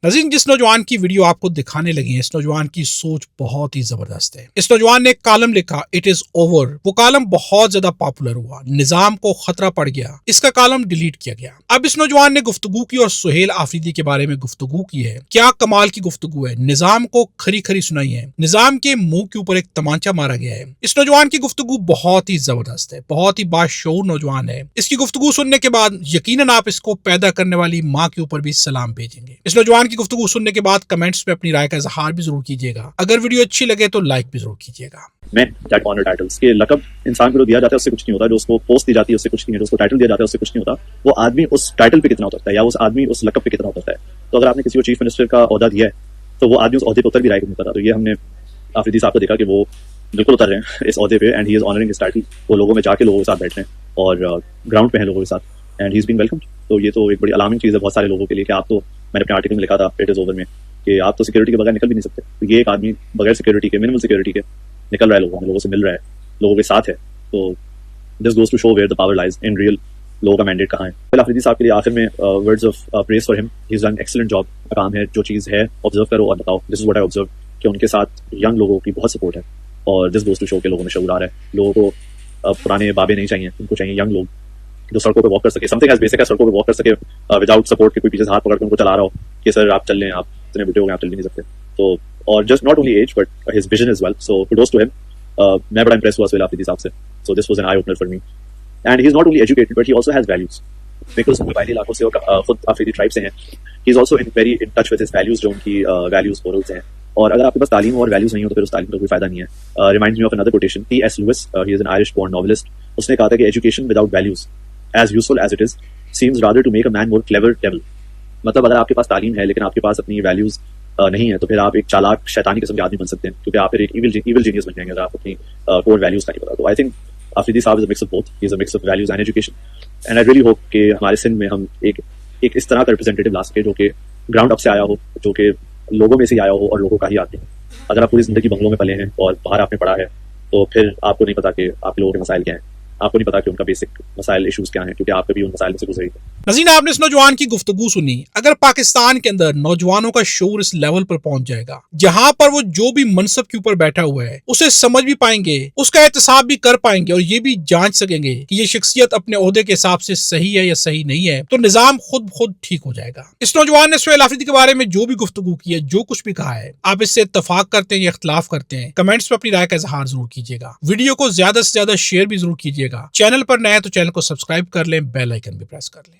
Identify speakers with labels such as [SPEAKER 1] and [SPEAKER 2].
[SPEAKER 1] नज़ीर, जिस नौजवान की वीडियो आपको दिखाने लगी है, इस नौजवान की सोच बहुत ही जबरदस्त है। इस नौजवान ने एक कालम लिखा, इट इज ओवर। वो कालम बहुत ज्यादा पॉपुलर हुआ, निजाम को खतरा पड़ गया, इसका कालम डिलीट किया गया। अब इस नौजवान ने गुफ्तगू की और सुहेल आफरीदी के बारे में गुफ्तगू की है। क्या कमाल की गुफ्तगू है, निजाम को खरी खरी सुनाई है, निजाम के मुंह के ऊपर एक तमाचा मारा गया है। इस नौजवान की गुफ्तगू बहुत ही जबरदस्त है, बहुत ही बाशऊर नौजवान है। इसकी गुफ्तगू सुनने के बाद यकीनन आप इसको पैदा करने वाली माँ के ऊपर भी सलाम भेजेंगे। इस नौजवान की गुफ्तगू सुनने के बाद कमेंट्स में अपनी राय का इजहार भी जरूर कीजिएगा। अगर वीडियो अच्छी लगे तो लाइक भी जरूर कीजिएगा।
[SPEAKER 2] मैं दैट ऑनर टाइटल्स के लकब इंसान को दिया जाता है उससे कुछ नहीं होता, जो उसको पोस्ट दी जाती है उससे कुछ नहीं है, जो उसको टाइटल दिया जाता है उससे कुछ नहीं होता। वो आदमी उस टाइटल पे कितना उतरता है या उस आदमी उस लकब पे कितना उतरता है। तो अगर आपने किसी को चीफ मिनिस्टर का ओहदा दिया है तो वो आदमी उस ओहदे पे उतर भी रहा है कि नहीं उतरा। तो ये हमने आफरीदी साहब को देखा कि वो बिल्कुल उतर रहे हैं इस ओहदे पे and he is honouring his title. वो लोगों में जाके लोगों के साथ बैठ रहे हैं और ग्राउंड पे हैं लोगों के साथ and he is being welcomed. तो ये तो एक बड़ी अलार्मिंग चीज़ है बहुत सारे लोगों के लिए कि आप तो, मैंने अपने आर्टिकल में लिखा था इट इज ओवर में, कि आप तो सिक्योरिटी के बगैर निकल भी नहीं सकते। तो ये एक आदमी बगैर सिक्योरिटी के, मिनिमल सिक्योरिटी के निकल रहा है, लोगों से मिल रहा है, लोगों के साथ है। तो this goes to show where the power lies in real, लोगों का मैंडेट कहाँ है। फिर आफरीदी साहब के लिए आखिर में words of praise for him, he is done excellent job. काम है, जो चीज़ है ऑब्जर्व करो और बताओ। This is what I observe कि उनके साथ यंग लोगों की बहुत सपोर्ट है और दिस गोज टू शो के लोगों में शऊर आ रहा है। लोगों को पुराने बाबे नहीं चाहिए, उनको चाहिए यंग लोग जो सड़कों पे वॉक कर सके, समथिंग एज बेसिक है, सड़कों पे वॉक कर सके विदाउट सपोर्ट के, कोई पीछे से हाथ पकड़ के उनको चला रहा हो कि सर आप चल लें, आप इतने बुढ़े हो गए, आप चल भी नहीं सकते। तो और just not only as but his vision is well. So kudos to him. मैं बड़ा इंप्रेस हुआ सुहेल आफरीदी साहब से। So this was an eye opener for me and he is not only educated but he also has values. Because कबायली इलाकों से और खुद आफरीदी ट्राइब से हैं, he is also in very in touch with his values, जो उनकी values morals हैं। और अगर आपके पास तालीम और वैल्यूज नहीं हो तो फिर उस तालीम का कोई फायदा नहीं है। Reminds me of another quotation, T S. Lewis, he is an Irish born novelist. उसने कहा था कि education without values as useful as it is seems rather to make a man more clever devil। मतलब अगर आपके पास तालीम है लेकिन आपके पास अपनी वैल्यूज नहीं है तो फिर आप एक चालाक शैतानी किस्म के आदमी बन सकते हैं, क्योंकि आप फिर एक इविल जीनियस बन जाएंगे अगर आप अपनी कोर वैल्यूज का नहीं पता। तो आई थिंक आफरीदी साहब is a mix of both, he is a mix of values and education and I really hope कि हमारे सिंध में हम एक इस तरह का रिप्रेजेंटेटिव ला सके जो कि ग्राउंड अप से आया हो, जो कि लोगों में से आया हो और लोगों का ही आदमी। अगर आप पूरी जिंदगी बंगलों में पले हैं और बाहर आपने पढ़ा है तो फिर आपको नहीं पता कि आप लोगों के मसाइल क्या हैं, आपको नहीं पता कि उनका बेसिक मसाइल इश्यूज क्या हैं, क्योंकि आप कभी उन मसाइल में से गुजरे थे।
[SPEAKER 1] नज़ीर, आपने इस नौजवान की गुफ्तगू सुनी। अगर पाकिस्तान के अंदर नौजवानों का शऊर इस लेवल पर पहुंच जाएगा जहां पर वो जो भी मनसब के ऊपर बैठा हुआ है उसे समझ भी पाएंगे, उसका एहतसाब भी कर पाएंगे और ये भी जांच सकेंगे कि ये शख्सियत अपने ओहदे के हिसाब से सही है या सही नहीं है, तो निजाम खुद ठीक हो जाएगा। इस नौजवान ने सुहेल आफरीदी के बारे में जो भी गुफ्तगू की है, जो कुछ भी कहा है, आप इससे इत्तफाक करते हैं या इख्तलाफ करते हैं, कमेंट्स में अपनी राय का इजहार जरूर कीजिएगा। वीडियो को ज्यादा से ज्यादा शेयर भी जरूर कीजिएगा। चैनल पर नया तो चैनल को सब्सक्राइब कर लें, बेल आइकन भी प्रेस कर लें।